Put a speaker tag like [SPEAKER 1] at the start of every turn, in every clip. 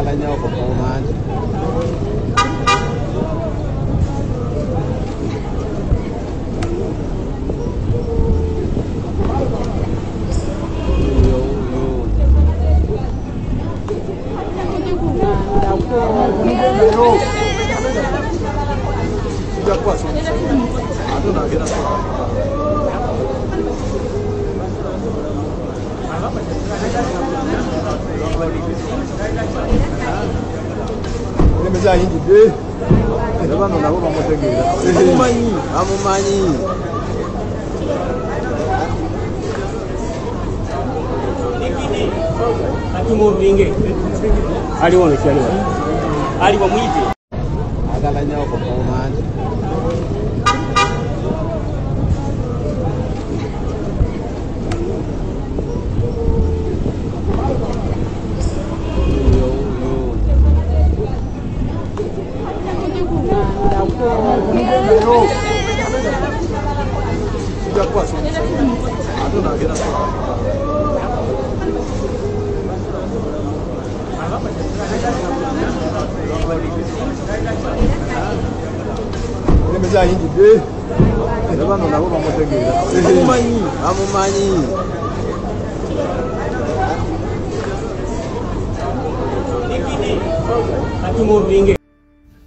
[SPEAKER 1] agalanya okukuumanja agalanya okukuumanja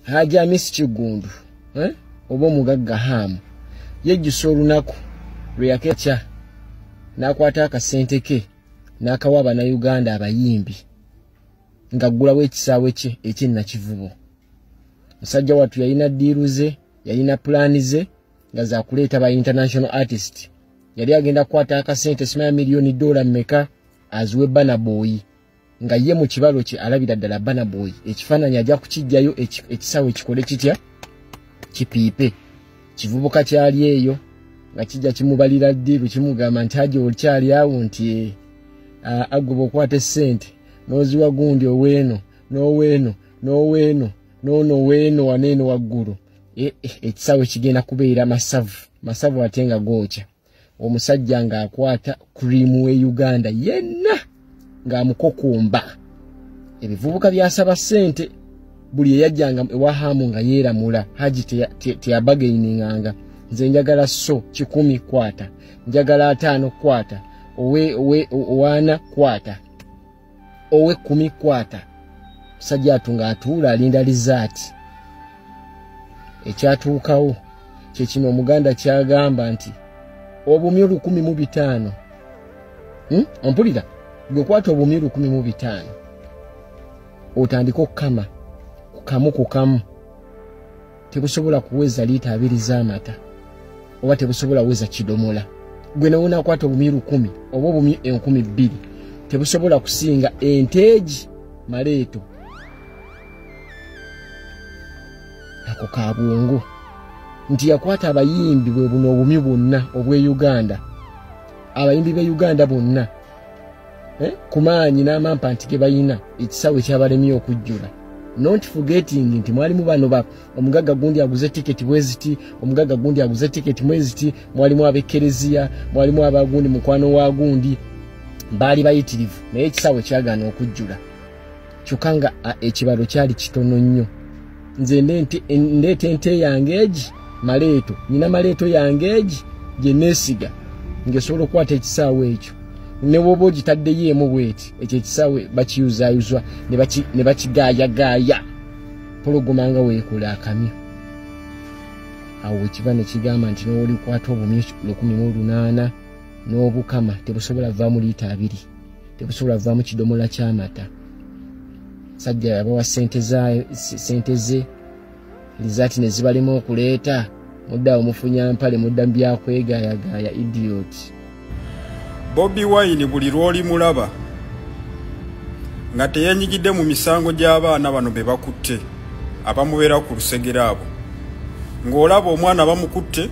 [SPEAKER 1] Haja Miss Kigundu oba omugagga Hamu yejjusa olunaku lwe yakecha n'akwata akasente ke n'akawa Bannayuganda abayimbi ng'aggulawo ekisaawe kye eky'Nakivubo. Musajja wattu yalina ddiiru ze, yalina pulaani ze nga za kuleeta ba international artist. Yali agenda kukwata akasente simanya miliyoni $1 mmeka aziwe Burna Boy nga ye mu kibalo kye alabira ddala Burna Boy ekifaananyi ajja kukijjayo ekisaawe kikole kitya kipiipe. Kivubuka kyali eyo nga kijja kimubalira ddiiru kimugamba nti aje okyali awo nti agoba okwata essente n'oziwa gundi oweeno n'oweeno n'oweeno n'ono weeno waneeno waggulu ekisaawe kigenda kubeera masavu ate nga gookya. Omusajja ng'akwata kurimu we Uganda yenna ng'amukokomba. Ebivubuka byasaba ssente buli eyajjanga ewa Hamu nga yeeramula Haji teyabagaininganga nze njagala so 10 kwata njagala 5 kwata owana kwata owe 10 kwata. Musajja atunga atuula alinda lizaati. Ekyatuukawo kye kino Omuganda kyagamba nti obumyu 115 ompulira gwe kwata obumyu 115 otandika okukama ku kamu tebusobola kuweza liita 2 z'amata oba tebusobola kuweza kidomola. Gwe nawona kwata obumyu 10 oba obumyu 2,000 tebusobola kusinga enteegi maleeto ako kabungu nti yakwata abayimbi bwe buno obumyu bonna obwe Uganda, abayimbi be Uganda bonna kumaanyi n'amampa nti ge bayina ekisaawe kyabalemye okujjula. Not forgetting nti mwalimu bano omugagga gundi aguze tiketi bweziti, omugagga gundi aguze tiketi mweziti, mwalimu ab'Ekereziya, mwalimu abagundi mukwano wa gundi baali bayitirivu naye ekisaawe kyagaana okujjula. Kyokka ekibalo kyali kitono nnyo. Nze ndeeta ente yange egi maleeto, nina maleeto yange egi gye neesiga ng'esobola okukwata ekisaawe ekyo. Ne bw'oba ogitaddeyo emu bweti ekyo ekisaawe bakiyuzaayuzwa ne bakigaayagaaya pologoma nga weekola akamyu. Awo wekiva ne kigamba nti n'oli kwata obumyu 118 n'obukama tebusobola vaamu liita 2, tebusobola vaamu kidomola ky'amata. Sajja yabawa sente ze lizaati ne zibalema okuleeta mudda omufunya mpale mudda byakwegaayagaaya idiot.
[SPEAKER 2] Bobi Wine buli lw'oli mulaba nga teyeenyigidde mu misango gy'abaana bano be bakutte abamubeera ku lusegere abo, ng'olaba omwana bamukutte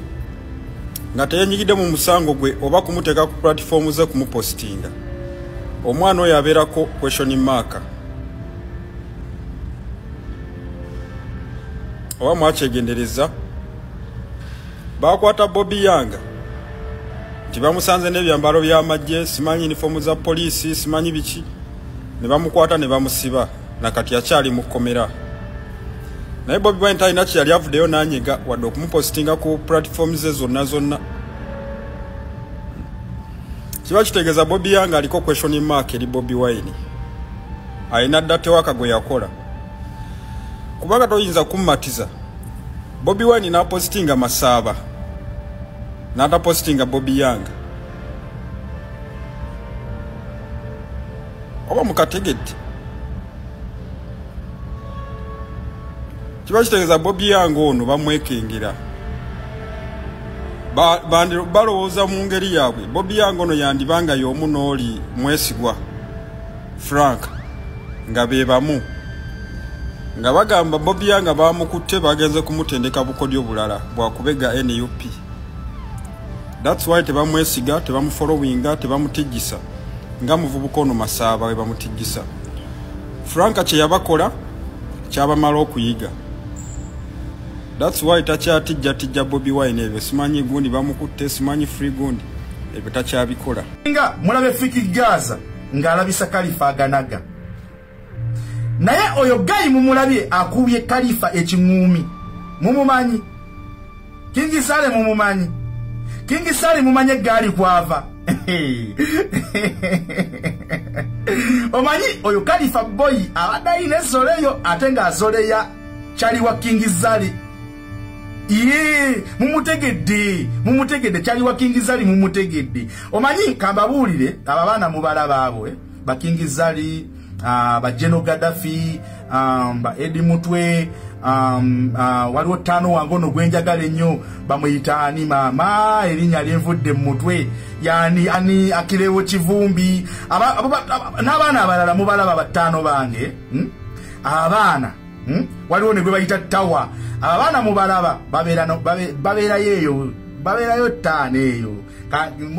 [SPEAKER 2] nga teyeenyigidde mu musango gwe oba kumuteeka ku platform ze kumupostinga, omwana oyo abeerako question mark. Oba mwakyegendereza bakwata Bobi Yanga nti bamusanze n'ebyambalo by'amagye, simanyi uniform za poliisi, simanyi biki, ne bamukwata ne bamusiba nakati akyali mu kkomera. Naye Bobi Wine talina kye yali avuddeyo n'anyega wadde okumupostinga ku platforms ze zonna. Kiba kitegeeza Bobi Yang aliko question mark eri Bobi Wine. Alina dda tewaka gwe yakola. Kubanga toyinza kummatiza. Bobi Wine n'apostinga Masaba. N'atapostinga Bobi Yang. Oba mukategedde. Kiba kitegeeza Bobi Yang ono bamwekengera. Balowooza mu ngeri yaabwe. Bobi Yang ono yandibanga y'omu n'oli mwesigwa Frank nga be bamu. Nga bagamba Bobi Yang bamukutte bagenze kumutendeka bukodyo bulala bwakubega NUP. That's why tebamwesiga, tebamufollowinga, tebamutijjisa. Nga muvubuka ono Masaba we bamutijjisa. Frank kye yabakola kyabamala okuyiga. That's why takyatijja Bobi Wine ebyo simanyi gundi bamukutte simanyi free gundi ebyo takyabikola.
[SPEAKER 3] Nga mulabe Fiki Gaza ng'alabisa Khalifa aganaga. Naye oyo gayi mumulabye akubye Khalifa ekiŋumi. Mumumanyi. Kingi Sale mumumanyi. Kingi Sale mumanye gali kwava. Omanyi oyo Khalifa boy abadde ine soleyo atenga azoleya chali wa Kingi Sale. Mumutegedde chali wa Kingi Sale mumutegedde. Omanyi kambabulire ababana mubala baabwe ba Kingi Sale ba General Gaddafi ba Edi Mutwe waliwo tano wangono gwenjagala ennyo bamuyita ani mama erinnya lyenvudde mu mutwe yani ani akirewo kivumbi n'abaana abalala mubalaba batano bange abaana waliwo ne gwe bayita tawa abaana mubalaba babeerayo ttaano eyo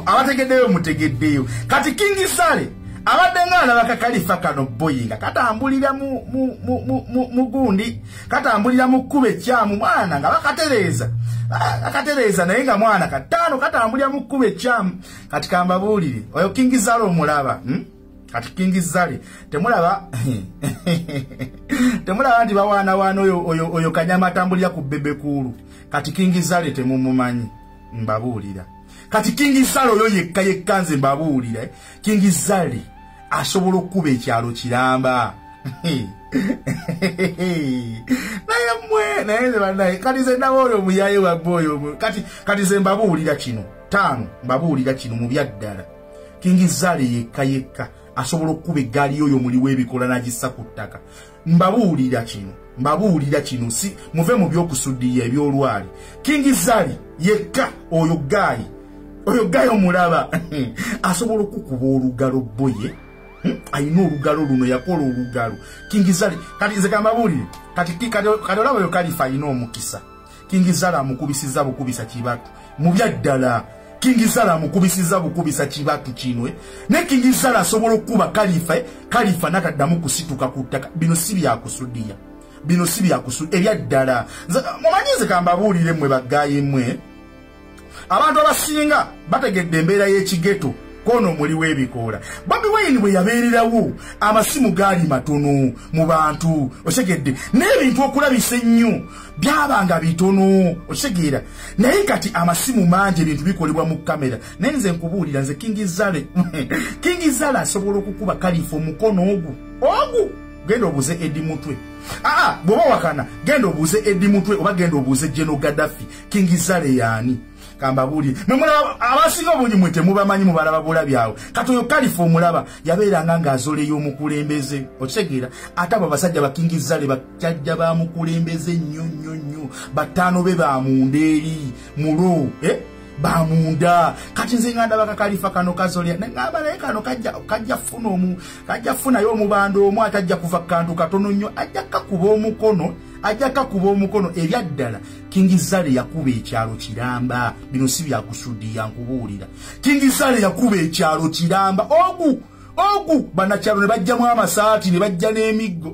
[SPEAKER 3] abategeddeyo mutegeddeyo kati Kingi Sale abadde ng'alaba Khalifa kano boyinga katambulira mu gundi katambulira mu kkube ekyamu mwana nga akatereza naye nga mwana kataano katambulira mu kkube ekyamu kati kambabuulire oyo Kingi Sale omulaba kati Kingi Sale temulaba nti bawaana oyo kanyama atambulira ku bebekulu kati Kingi Sale temumumanyi mbabuulira kati Kingi Sale oyo yekka nze mbabuulira Kingi Sale asobola okuba ekyalo kiramba naye kati ze nawoolyo omuyaye wabboyo kati ze mbabuulira kino mbabuulira kino mu byaddala Kingi Sale yekka asobola okuba eggaali yoyo muliwo ebikola n'agissa ku ttaka mbabuulira kino si muve mu by'okusuddiya ebyolwali Kingi Sale yekka oyo gaayi omulaba asobola okukuba olugalo boye ayina olugalo luno yakola olugalo Kingi Sale kati nze kambabuulire kati olaba oyo Khalifa ayina omukisa Kingi Sale amukubisiza bukubisa kibatu mu byaddala Kingi Sale amukubisiza bukubisa kibatu kino ne Kingi Sale asobola okuba Khalifa nataddamu kusituka ku ttaka bino si byakusuddiya ebyaddala mumanyize kambabuulire mmwe baggayi mmwe abantu abasinga bategedde embeera y'ekigeto kono muliwo ebikoola Bobi Wine bwe yabeererawo amasimu gaali matono mu bantu otegedde n'ebintu okulabisa ennyo byabanga bitono otegeera naye kati amasimu mangi ebintu bikolebwa mu kamera naye nze nkubuulira nze Kingi Sale asobola okukuba Khalifa omukono ogu genda obuuze Edi Mutwe bw'oba wakana genda obuuze Edi Mutwe oba genda obuuze General Gaddafi Kingi Sale yaani kambabuli memulaba abasinga obungi mwete mubamanyi mubalaba bulabyawo kati oyo Khalifa omulaba yabeeranga ng'azoleyo omukulembeze otegeera ate abo basajja ba Kingi Sale bajjajja bamukulembeze nnyo bataano be bamunda eri mulo bamunda kati nze nga ndaba Khalifa kano kazolya ngamba naye kano kajja funayo omubando omu atajja kuva kantu katono nnyo ajja kakuba omukono ebyaddala Kingi Sale yakuba ekyalo kiramba bino si byakusuddiya nkubuulira Kingi Sale yakuba ekyalo kiramba ogu banakyalo ne bajjamu amasaati ne bajja n'emiggo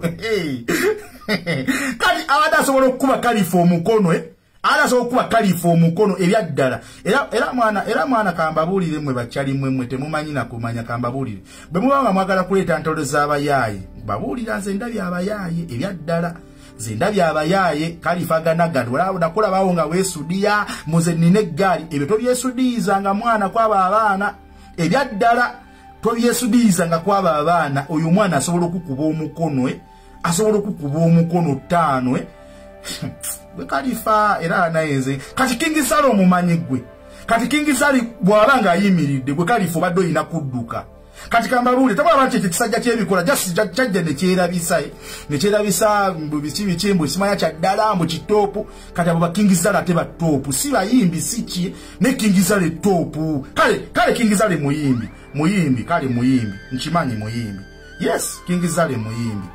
[SPEAKER 3] kati abadde asobola okukuba Khalifa omukono asobola okukuba Khalifa omukono ebyaddala era mwana kambabuulire mmwe bakyali mmwe temumanyi nakumanya kambabuulire bwe muba nga mwagala kuleeta ntolo z'abayaayi babuulira nze ndabye abayaaye ebyaddala nze ndabye abayaaye kalifaganaga nakulabaawo nga weesudiya muze nnina eggaali ebyo tobyesudiyiza mwana kwaba abaana ebyaddala tobyesudiyiza kwaba abaana oyo mwana asobola okukuba omukono asobola okukuba omukono 5 gwe kalifa era naye nze kati kingisala omumanyi gwe kati kingisali bw'aba ng'ayimiridde gwe kalifa obadde oyina kudduka kati kambabuule tabwaba nti ekisajja kyebikola kyajja nekyerabisa biki mbu simanya kyaddala mbu kitoopu kati abo bakingizala ate batoopu si bayimbi siki ne kingizala etoopu kale kingizala muyimbi kale muyimbi nkimanyi muyimbi yes kingizala muyimbi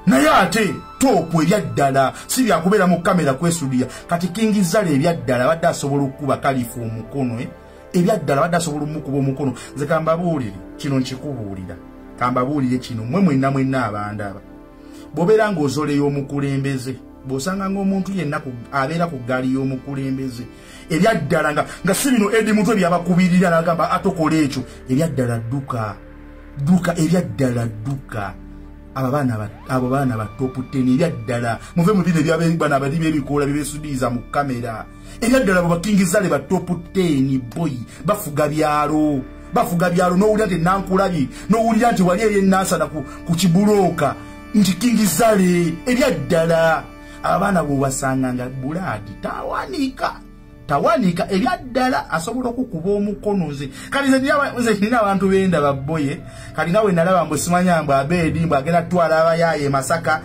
[SPEAKER 3] naye ate toopu ebyaddala si byakubeera mu kamera kwesudiya kati kingizala ebyaddala badde asobola okukuba kalifa omukono ebyaddala badde asobola omukuba omukono nze kambabuulire kino nkikubuulira kambabuulire kino mwe mwenna abandaba bw'obeera ng'ozoleyo omukulembeze bw'osanga ng'omuntu yenna abeera ku ggaali y'omukulembeze ebyaddala nga si bino edi mutwe byabakubirira nagamba atokola ekyo ebyaddala dduka ebyaddala dduka abo baana ba top 10 ebyaddala muve mu bino byabana bali bebikoola bebesudiza mu kamera ebyaddala abo bakingizale ba top 10 boy bafuga byalo n'owulira nti nankulabye n'owulira nti wali eri ennansana ku kibuloka nti kingizale ebyaddala abaana bw'obasanga nga bulaadi tawanika ebyaddala asobola okukuba omukono nze kati nze nina abantu benda babboye kati nawe nalaba mbu simanya mbu abeedi mbu agenda twala abayaaye Masaka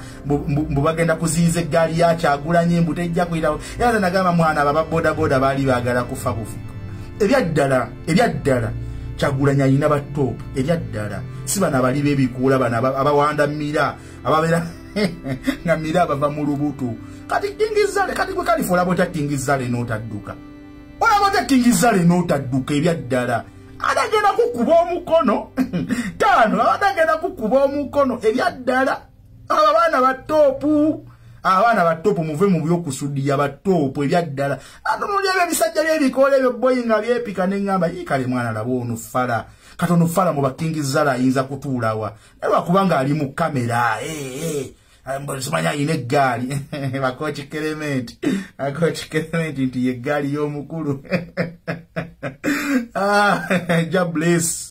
[SPEAKER 3] mbu bagenda kuziyiza eggaali ya Kyagulanyi mbu tejja kuyitawo era nze nagamba mwana ababodaboda baali baagala kufa bufu ebyaddala Kyagulanyi alina batoopu ebyaddala si bano abali b'ebikuula bano abawanda mira ababeera nga mira bava mu lubuto kati kingizale kati gwe kalifa olaba otya kingizale n'otadduka ebyaddala adagenda kukuba omukono 5 adagenda kukuba omukono ebyaddala abaana batoopu muve mu byokusudiya batoopu ebyaddala atunulya ebisajja byebikoola ebyo boyi nga byepika neŋŋamba yikale mwana laba ono fala katono fala mu bakingizala ayinza kutuulawa naye lwakubanga ali mu kamera simanya ayina eggaali bakochi Clement nti ye eggaali y'omukulu ja bless